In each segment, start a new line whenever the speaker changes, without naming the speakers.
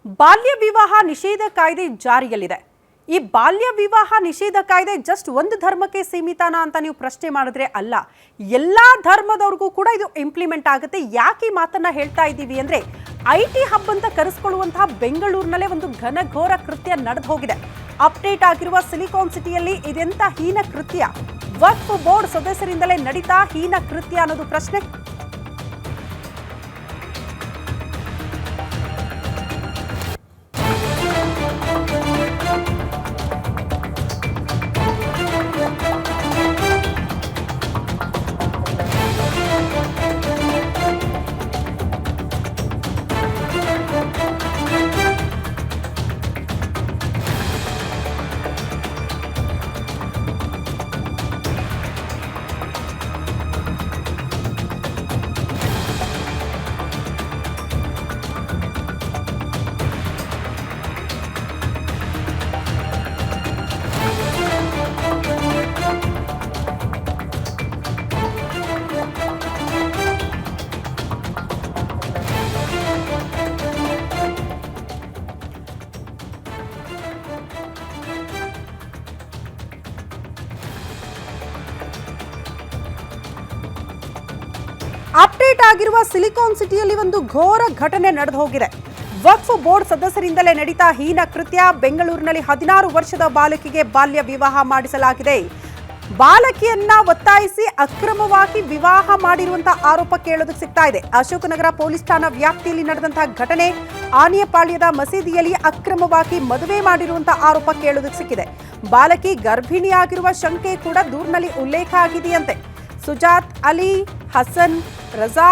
ಬಾಲ್ಯ ವಿವಾಹ ನಿಷೇಧ ಕಾಯ್ದೆ ಜಾರಿಯಲ್ಲಿದೆ. ಈ ಬಾಲ್ಯ ವಿವಾಹ ನಿಷೇಧ ಕಾಯ್ದೆ ಜಸ್ಟ್ ಒಂದು ಧರ್ಮಕ್ಕೆ ಸೀಮಿತನಾ ಅಂತ ನೀವು ಪ್ರಶ್ನೆ ಮಾಡಿದ್ರೆ ಅಲ್ಲ, ಎಲ್ಲಾ ಧರ್ಮದವರಿಗೂ ಕೂಡ ಇದು ಇಂಪ್ಲಿಮೆಂಟ್ ಆಗುತ್ತೆ. ಯಾಕೆ ಈ ಮಾತನ್ನ ಹೇಳ್ತಾ ಇದ್ದೀವಿ ಅಂದ್ರೆ, ಐಟಿ ಹಬ್ ಅಂತ ಕರೆಸಿಕೊಳ್ಳುವಂತಹ ಬೆಂಗಳೂರಿನಲ್ಲೇ ಒಂದು ಘನಘೋರ ಕೃತ್ಯ ನಡೆದು ಹೋಗಿದೆ. ಅಪ್ಡೇಟ್ ಆಗಿರುವ ಸಿಲಿಕಾನ್ ಸಿಟಿಯಲ್ಲಿ ಇದೆಂತ ಹೀನ ಕೃತ್ಯ? ವಕ್ಫ್ ಬೋರ್ಡ್ ಸದಸ್ಯರಿಂದಲೇ ನಡೀತಾ ಹೀನ ಕೃತ್ಯ ಅನ್ನೋದು ಪ್ರಶ್ನೆ. ಅಪ್ಡೇಟ್ ಆಗಿರುವ ಸಿಲಿಕಾನ್ ಸಿಟಿಯಲ್ಲಿ ಒಂದು ಘೋರ ಘಟನೆ ನಡೆದು ಹೋಗಿದೆ. ವಕ್ಫ್ ಬೋರ್ಡ್ ಸದಸ್ಯರಿಂದಲೇ ನಡೀತಾ ಹೀನ ಕೃತ್ಯ. ಬೆಂಗಳೂರಿನಲ್ಲಿ 16 ವರ್ಷದ ಬಾಲಕಿಗೆ ಬಾಲ್ಯ ವಿವಾಹ ಮಾಡಿಸಲಾಗಿದೆ. ಬಾಲಕಿಯನ್ನ ಒತ್ತಾಯಿಸಿ ಅಕ್ರಮವಾಗಿ ವಿವಾಹ ಮಾಡಿರುವಂತಹ ಆರೋಪ ಕೇಳೋದಕ್ಕೆ ಸಿಗ್ತಾ ಇದೆ. ಅಶೋಕನಗರ ಪೊಲೀಸ್ ಠಾಣಾ ವ್ಯಾಪ್ತಿಯಲ್ಲಿ ನಡೆದಂತಹ ಘಟನೆ. ಆನೆಪಾಳ್ಯದ ಮಸೀದಿಯಲ್ಲಿ ಅಕ್ರಮವಾಗಿ ಮದುವೆ ಮಾಡಿರುವಂತಹ ಆರೋಪ ಕೇಳೋದಕ್ಕೆ ಸಿಕ್ಕಿದೆ. ಬಾಲಕಿ ಗರ್ಭಿಣಿಯಾಗಿರುವ ಶಂಕೆ ಕೂಡ ದೂರಿನಲ್ಲಿ ಉಲ್ಲೇಖ ಆಗಿದೆಯಂತೆ. ಸುಜಾತ್, ಅಲಿ, ಹಸನ್, ರಜಾ,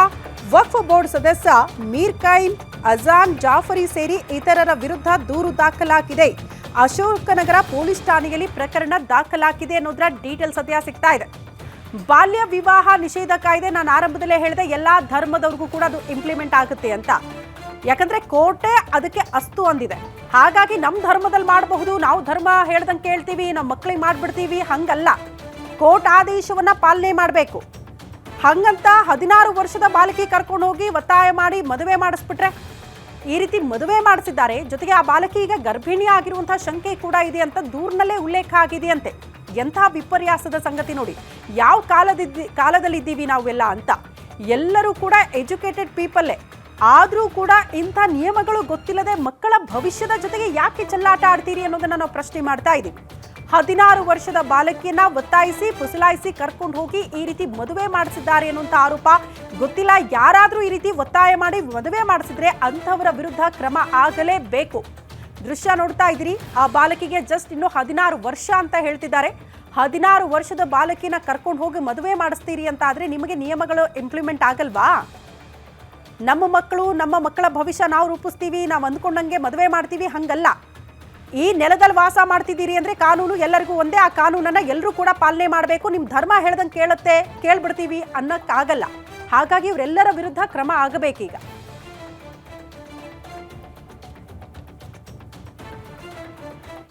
ವಕ್ಫ್ ಬೋರ್ಡ್ ಸದಸ್ಯ ಮೀರ್ ಕೈಮ್, ಅಜಾನ್, ಜಾಫರಿ ಸೇರಿ ಇತರರ ವಿರುದ್ಧ ದೂರು ದಾಖಲಾಗಿದೆ. ಅಶೋಕನಗರ ಪೊಲೀಸ್ ಠಾಣೆಯಲ್ಲಿ ಪ್ರಕರಣ ದಾಖಲಾಗಿದೆ ಅನ್ನೋದರ ಡೀಟೇಲ್ ಸದ್ಯ ಸಿಗ್ತಾ ಇದೆ. ಬಾಲ್ಯ ವಿವಾಹ ನಿಷೇಧ ಕಾಯ್ದೆ ನಾನು ಆರಂಭದಲ್ಲೇ ಹೇಳಿದೆ, ಎಲ್ಲಾ ಧರ್ಮದವ್ರಿಗೂ ಕೂಡ ಅದು ಇಂಪ್ಲಿಮೆಂಟ್ ಆಗುತ್ತೆ ಅಂತ. ಯಾಕಂದ್ರೆ ಕೋರ್ಟೇ ಅದಕ್ಕೆ ಅಸ್ತು ಅಂದಿದೆ. ಹಾಗಾಗಿ ನಮ್ಮ ಧರ್ಮದಲ್ಲಿ ಮಾಡಬಹುದು, ನಾವು ಧರ್ಮ ಹೇಳ್ದಂಗೆ ಕೇಳ್ತೀವಿ, ನಮ್ಮ ಮಕ್ಕಳಿಗೆ ಮಾಡ್ಬಿಡ್ತೀವಿ, ಹಂಗಲ್ಲ. ಕೋರ್ಟ್ ಆದೇಶವನ್ನ ಪಾಲನೆ ಮಾಡಬೇಕು. ಹಂಗಂತ 16 ವರ್ಷದ ಬಾಲಕಿ ಕರ್ಕೊಂಡು ಹೋಗಿ ಒತ್ತಾಯ ಮಾಡಿ ಮದುವೆ ಮಾಡಿಸ್ಬಿಟ್ರೆ, ಈ ರೀತಿ ಮದುವೆ ಮಾಡಿಸಿದ್ದಾರೆ. ಜೊತೆಗೆ ಆ ಬಾಲಕಿ ಈಗ ಗರ್ಭಿಣಿ ಆಗಿರುವಂತಹ ಶಂಕೆ ಕೂಡ ಇದೆ ಅಂತ ದೂರಿನಲ್ಲೇ ಉಲ್ಲೇಖ ಆಗಿದೆಯಂತೆ. ಎಂಥ ವಿಪರ್ಯಾಸದ ಸಂಗತಿ ನೋಡಿ. ಯಾವ ಕಾಲದಲ್ಲಿದ್ದೀವಿ ನಾವೆಲ್ಲ ಅಂತ. ಎಲ್ಲರೂ ಕೂಡ ಎಜುಕೇಟೆಡ್ ಪೀಪಲ್ಲೇ, ಆದರೂ ಕೂಡ ಇಂಥ ನಿಯಮಗಳು ಗೊತ್ತಿಲ್ಲದೆ ಮಕ್ಕಳ ಭವಿಷ್ಯದ ಜೊತೆಗೆ ಯಾಕೆ ಚೆಲ್ಲಾಟ ಆಡ್ತೀರಿ ಅನ್ನೋದನ್ನ ನಾವು ಪ್ರಶ್ನೆ ಮಾಡ್ತಾ ಇದ್ದೀವಿ. 16 ವರ್ಷದ ಬಾಲಕಿಯನ್ನ ಒತ್ತಾಯಿಸಿ ಪುಸಲಾಯಿಸಿ ಕರ್ಕೊಂಡು ಹೋಗಿ ಈ ರೀತಿ ಮದುವೆ ಮಾಡಿಸಿದ್ದಾರೆ ಅನ್ನುವಂಥ ಆರೋಪ ಗೊತ್ತಿಲ್ಲ. ಯಾರಾದರೂ ಈ ರೀತಿ ಒತ್ತಾಯ ಮಾಡಿ ಮದುವೆ ಮಾಡಿಸಿದ್ರೆ ಅಂಥವರ ವಿರುದ್ಧ ಕ್ರಮ ಆಗಲೇಬೇಕು. ದೃಶ್ಯ ನೋಡ್ತಾ ಇದ್ದೀರಿ. ಆ ಬಾಲಕಿಗೆ ಜಸ್ಟ್ ಇನ್ನು 16 ವರ್ಷ ಅಂತ ಹೇಳ್ತಿದ್ದಾರೆ. 16 ವರ್ಷದ ಬಾಲಕಿನ ಕರ್ಕೊಂಡು ಹೋಗಿ ಮದುವೆ ಮಾಡಿಸ್ತೀರಿ ಅಂತ ಆದ್ರೆ ನಿಮಗೆ ನಿಯಮಗಳು ಇಂಪ್ಲಿಮೆಂಟ್ ಆಗಲ್ವಾ? ನಮ್ಮ ಮಕ್ಕಳು, ನಮ್ಮ ಮಕ್ಕಳ ಭವಿಷ್ಯ ನಾವು ರೂಪಿಸ್ತೀವಿ, ನಾವು ಅಂದ್ಕೊಂಡಂಗೆ ಮದುವೆ ಮಾಡ್ತೀವಿ, ಹಂಗಲ್ಲ. ಈ ನೆಲದಲ್ಲಿ ವಾಸ ಮಾಡ್ತಿದ್ದೀರಿ ಅಂದ್ರೆ ಕಾನೂನು ಎಲ್ಲರಿಗೂ ಒಂದೇ. ಆ ಕಾನೂನನ್ನ ಎಲ್ಲರೂ ಕೂಡ ಪಾಲನೆ ಮಾಡಬೇಕು. ನಿಮ್ಮ ಧರ್ಮ ಹೇಳ್ದಂಗೆ ಕೇಳ್ಬಿಡ್ತೀವಿ ಅನ್ನಕ್ಕಾಗಲ್ಲ. ಹಾಗಾಗಿ ಇವರೆಲ್ಲರ ವಿರುದ್ಧ ಕ್ರಮ ಆಗಬೇಕೀಗ.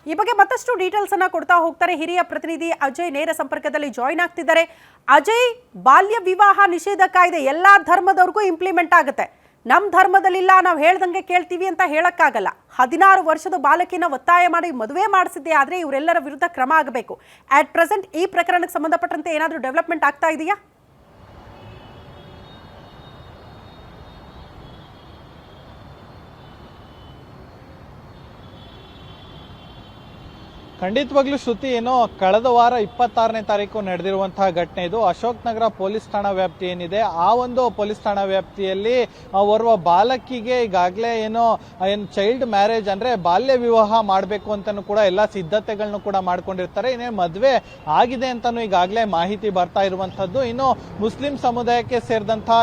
ಈ ಬಗ್ಗೆ ಮತ್ತಷ್ಟು ಡೀಟೇಲ್ಸ್ ಅನ್ನ ಕೊಡ್ತಾ ಹೋಗ್ತಾರೆ ಹಿರಿಯ ಪ್ರತಿನಿಧಿ ಅಜಯ್. ನೇರ ಸಂಪರ್ಕದಲ್ಲಿ ಜಾಯಿನ್ ಆಗ್ತಿದ್ದಾರೆ. ಅಜಯ್, ಬಾಲ್ಯ ವಿವಾಹ ನಿಷೇಧ ಕಾಯ್ದೆ ಎಲ್ಲಾ ಧರ್ಮದವ್ರಿಗೂ ಇಂಪ್ಲಿಮೆಂಟ್ ಆಗುತ್ತೆ. ನಮ್ಮ ಧರ್ಮದಲ್ಲಿಲ್ಲ, ನಾವು ಹೇಳ್ದಂಗೆ ಕೇಳ್ತೀವಿ ಅಂತ ಹೇಳಕ್ಕಾಗಲ್ಲ. 16 ವರ್ಷದ ಬಾಲಕಿನ ಒತ್ತಾಯ ಮಾಡಿ ಮದುವೆ ಮಾಡಿಸಿದ್ದೆ ಆದ್ರೆ ಇವರೆಲ್ಲರ ವಿರುದ್ಧ ಕ್ರಮ ಆಗಬೇಕು. ಅಟ್ ಪ್ರೆಸೆಂಟ್ ಈ ಪ್ರಕರಣಕ್ಕೆ ಸಂಬಂಧಪಟ್ಟಂತೆ ಏನಾದರೂ ಡೆವಲಪ್ಮೆಂಟ್ ಆಗ್ತಾ ಇದೆಯಾ?
ಖಂಡಿತವಾಗ್ಲೂ ಶ್ರುತಿ, ಏನೋ ಕಳೆದ ವಾರ 26ನೇ ತಾರೀಕು ನಡೆದಿರುವಂತಹ ಘಟನೆ ಇದು. ಅಶೋಕ್ ನಗರ ಪೊಲೀಸ್ ಠಾಣಾ ವ್ಯಾಪ್ತಿ ಏನಿದೆ, ಆ ಒಂದು ಪೊಲೀಸ್ ಠಾಣಾ ವ್ಯಾಪ್ತಿಯಲ್ಲಿ ಓರ್ವ ಬಾಲಕಿಗೆ ಈಗಾಗಲೇ ಏನು ಚೈಲ್ಡ್ ಮ್ಯಾರೇಜ್ ಅಂದ್ರೆ ಬಾಲ್ಯ ವಿವಾಹ ಮಾಡಬೇಕು ಅಂತಾನು ಕೂಡ ಎಲ್ಲ ಸಿದ್ಧತೆಗಳನ್ನು ಕೂಡ ಮಾಡ್ಕೊಂಡಿರ್ತಾರೆ. ಇನ್ನೇ ಮದುವೆ ಆಗಿದೆ ಅಂತಾನು ಈಗಾಗಲೇ ಮಾಹಿತಿ ಬರ್ತಾ ಇರುವಂತದ್ದು. ಇನ್ನು ಮುಸ್ಲಿಂ ಸಮುದಾಯಕ್ಕೆ ಸೇರಿದಂತಹ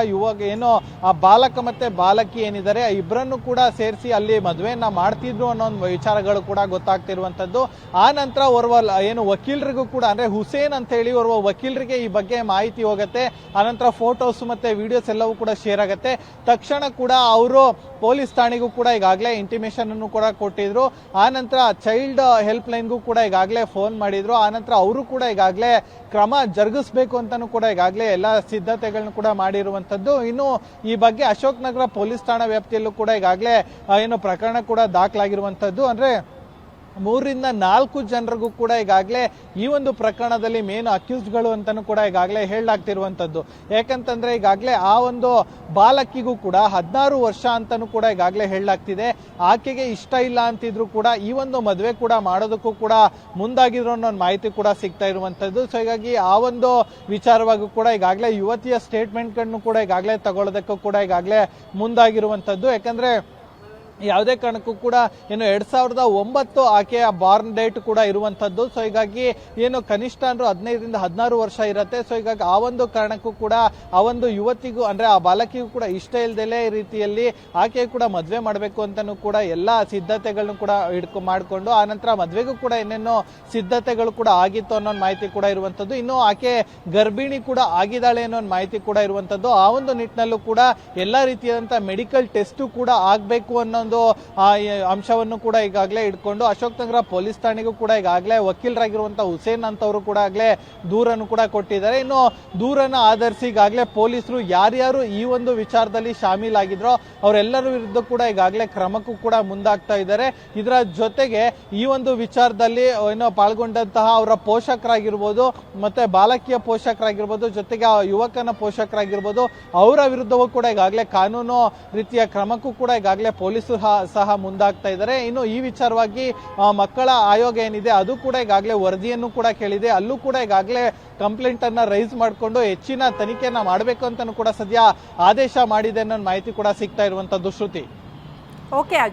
ಏನು ಆ ಬಾಲಕ ಮತ್ತೆ ಬಾಲಕಿ ಏನಿದ್ದಾರೆ, ಇಬ್ಬರನ್ನು ಕೂಡ ಸೇರಿಸಿ ಅಲ್ಲಿ ಮದುವೆಯನ್ನ ಮಾಡ್ತಿದ್ರು ಅನ್ನೋ ಒಂದು ವಿಚಾರಗಳು ಕೂಡ ಗೊತ್ತಾಗ್ತಿರುವಂತದ್ದು. ಆ ನಂತರ ಓರ್ವ ಏನು ವಕೀಲರಿಗೂ ಕೂಡ ಅಂದ್ರೆ ಹುಸೇನ್ ಅಂತ ಹೇಳಿ ಓರ್ವ ವಕೀಲರಿಗೆ ಈ ಬಗ್ಗೆ ಮಾಹಿತಿ ಹೋಗುತ್ತೆ. ಆನಂತರ ಫೋಟೋಸ್ ಮತ್ತೆ ವಿಡಿಯೋಸ್ ಎಲ್ಲವೂ ಕೂಡ ಶೇರ್ ಆಗುತ್ತೆ. ತಕ್ಷಣ ಕೂಡ ಅವರು ಪೊಲೀಸ್ ಠಾಣೆಗೂ ಕೂಡ ಈಗಾಗಲೇ ಇಂಟಿಮೇಷನ್ ಅನ್ನು ಕೂಡ ಕೊಟ್ಟಿದ್ರು. ಆ ನಂತರ ಚೈಲ್ಡ್ ಹೆಲ್ಪ್ ಲೈನ್ಗೂ ಕೂಡ ಈಗಾಗಲೇ ಫೋನ್ ಮಾಡಿದ್ರು. ಆ ನಂತರ ಅವರು ಕೂಡ ಈಗಾಗಲೇ ಕ್ರಮ ಜರುಗಿಸಬೇಕು ಅಂತಾನು ಕೂಡ ಈಗಾಗಲೇ ಎಲ್ಲ ಸಿದ್ಧತೆಗಳನ್ನು ಕೂಡ ಮಾಡಿರುವಂತದ್ದು. ಇನ್ನು ಈ ಬಗ್ಗೆ ಅಶೋಕ್ ನಗರ ಪೊಲೀಸ್ ಠಾಣಾ ವ್ಯಾಪ್ತಿಯಲ್ಲೂ ಕೂಡ ಈಗಾಗಲೇ ಏನು ಪ್ರಕರಣ ಕೂಡ ದಾಖಲಾಗಿರುವಂತದ್ದು. ಅಂದ್ರೆ 3 ರಿಂದ 4 ಜನರಿಗೂ ಕೂಡ ಈಗಾಗಲೇ ಈ ಒಂದು ಪ್ರಕರಣದಲ್ಲಿ ಮೇನ್ ಅಕ್ಯೂಸ್ಡ್ಗಳು ಅಂತಾನು ಕೂಡ ಈಗಾಗಲೇ ಹೇಳಲಾಗ್ತಿರುವಂತದ್ದು. ಯಾಕಂತಂದ್ರೆ ಈಗಾಗಲೇ ಆ ಒಂದು ಬಾಲಕಿಗೂ ಕೂಡ 16 ವರ್ಷ ಅಂತಾನು ಕೂಡ ಈಗಾಗಲೇ ಹೇಳಲಾಗ್ತಿದೆ. ಆಕೆಗೆ ಇಷ್ಟ ಇಲ್ಲ ಅಂತಿದ್ರು ಕೂಡ ಈ ಒಂದು ಮದುವೆ ಕೂಡ ಮಾಡೋದಕ್ಕೂ ಕೂಡ ಮುಂದಾಗಿದ್ರು ಅನ್ನೋ ಒಂದು ಮಾಹಿತಿ ಕೂಡ ಸಿಗ್ತಾ ಇರುವಂತದ್ದು. ಸೊ ಹೀಗಾಗಿ ಆ ಒಂದು ವಿಚಾರವಾಗೂ ಕೂಡ ಈಗಾಗಲೇ ಯುವತಿಯ ಸ್ಟೇಟ್ಮೆಂಟ್ ಗಳನ್ನು ಕೂಡ ಈಗಾಗಲೇ ತಗೊಳ್ಳೋದಕ್ಕೂ ಕೂಡ ಈಗಾಗಲೇ ಮುಂದಾಗಿರುವಂತದ್ದು. ಯಾಕಂದ್ರೆ ಯಾವುದೇ ಕಾರಣಕ್ಕೂ ಕೂಡ ಏನು 2009 ಆಕೆಯ ಬಾರ್ನ್ ಡೇಟ್ ಕೂಡ ಇರುವಂತದ್ದು. ಸೊ ಹೀಗಾಗಿ ಏನು ಕನಿಷ್ಠ ಅಂದ್ರೆ 15 ರಿಂದ 16 ವರ್ಷ ಇರುತ್ತೆ. ಸೊ ಹೀಗಾಗಿ ಆ ಒಂದು ಕಾರಣಕ್ಕೂ ಕೂಡ ಆ ಒಂದು ಯುವತಿಗೂ ಅಂದ್ರೆ ಆ ಬಾಲಕಿಗೂ ಕೂಡ ಇಷ್ಟ ಇಲ್ದಲೇ ಈ ರೀತಿಯಲ್ಲಿ ಆಕೆ ಕೂಡ ಮದ್ವೆ ಮಾಡಬೇಕು ಅಂತಾನು ಕೂಡ ಎಲ್ಲಾ ಸಿದ್ಧತೆಗಳನ್ನು ಕೂಡ ಮಾಡಿಕೊಂಡು ಆ ನಂತರ ಮದ್ವೆಗೂ ಕೂಡ ಏನೇನೋ ಸಿದ್ಧತೆಗಳು ಕೂಡ ಆಗಿತ್ತು ಅನ್ನೋ ಮಾಹಿತಿ ಕೂಡ ಇರುವಂತದ್ದು. ಇನ್ನು ಆಕೆ ಗರ್ಭಿಣಿ ಕೂಡ ಆಗಿದ್ದಾಳೆ ಅನ್ನೋ ಮಾಹಿತಿ ಕೂಡ ಇರುವಂತದ್ದು. ಆ ಒಂದು ನಿಟ್ಟಿನಲ್ಲೂ ಕೂಡ ಎಲ್ಲಾ ರೀತಿಯಾದಂತಹ ಮೆಡಿಕಲ್ ಟೆಸ್ಟ್ ಕೂಡ ಆಗ್ಬೇಕು ಅನ್ನೋ ಅಂಶವನ್ನು ಕೂಡ ಈಗಾಗಲೇ ಇಟ್ಕೊಂಡು ಅಶೋಕ್ ನಗರ ಪೊಲೀಸ್ ಠಾಣೆಗೂ ಕೂಡ ಈಗಾಗಲೇ ವಕೀಲರಾಗಿರುವಂತಹ ಹುಸೇನ್ ಅಂತವರು ಕೂಡ ಆಗ್ಲೇ ದೂರನ್ನು ಕೂಡ ಕೊಟ್ಟಿದ್ದಾರೆ. ಇನ್ನು ದೂರನ್ನು ಆಧರಿಸಿ ಈಗಾಗಲೇ ಪೊಲೀಸರು ಯಾರ್ಯಾರು ಈ ಒಂದು ವಿಚಾರದಲ್ಲಿ ಶಾಮೀಲಾಗಿದ್ರೋ ಅವರೆಲ್ಲರ ವಿರುದ್ಧ ಕೂಡ ಈಗಾಗಲೇ ಕ್ರಮಕ್ಕೂ ಕೂಡ ಮುಂದಾಗ್ತಾ ಇದ್ದಾರೆ. ಇದರ ಜೊತೆಗೆ ಈ ಒಂದು ವಿಚಾರದಲ್ಲಿ ಏನೋ ಪಾಲ್ಗೊಂಡಂತಹ ಅವರ ಪೋಷಕರಾಗಿರ್ಬೋದು ಮತ್ತೆ ಬಾಲಕಿಯ ಪೋಷಕರಾಗಿರ್ಬೋದು ಜೊತೆಗೆ ಆ ಯುವಕನ ಪೋಷಕರಾಗಿರ್ಬೋದು ಅವರ ವಿರುದ್ಧವೂ ಕೂಡ ಈಗಾಗಲೇ ಕಾನೂನು ರೀತಿಯ ಕ್ರಮಕ್ಕೂ ಕೂಡ ಈಗಾಗಲೇ ಪೊಲೀಸರು ಸಹ ಮುಂದಾಗ್ತಾ ಇದ್ದಾರೆ. ಇನ್ನು ಈ ವಿಚಾರವಾಗಿ ಮಕ್ಕಳ ಆಯೋಗ ಏನಿದೆ ಅದು ಕೂಡ ಈಗಾಗಲೇ ವರದಿಯನ್ನು ಕೂಡ ಕೇಳಿದೆ. ಅಲ್ಲೂ ಕೂಡ ಈಗಾಗಲೇ ಕಂಪ್ಲೇಂಟ್ ಅನ್ನ ರೈಸ್ ಮಾಡಿಕೊಂಡು ಹೆಚ್ಚಿನ ತನಿಖೆಯನ್ನ ಮಾಡಬೇಕು ಅಂತಾನು ಕೂಡ ಸದ್ಯ ಆದೇಶ ಮಾಡಿದೆ ಅನ್ನೋ ಮಾಹಿತಿ ಕೂಡ ಸಿಗ್ತಾ ಇರುವಂತದ್ದು. ಶ್ರುತಿ.
ಓಕೆ ಅಜಯ್.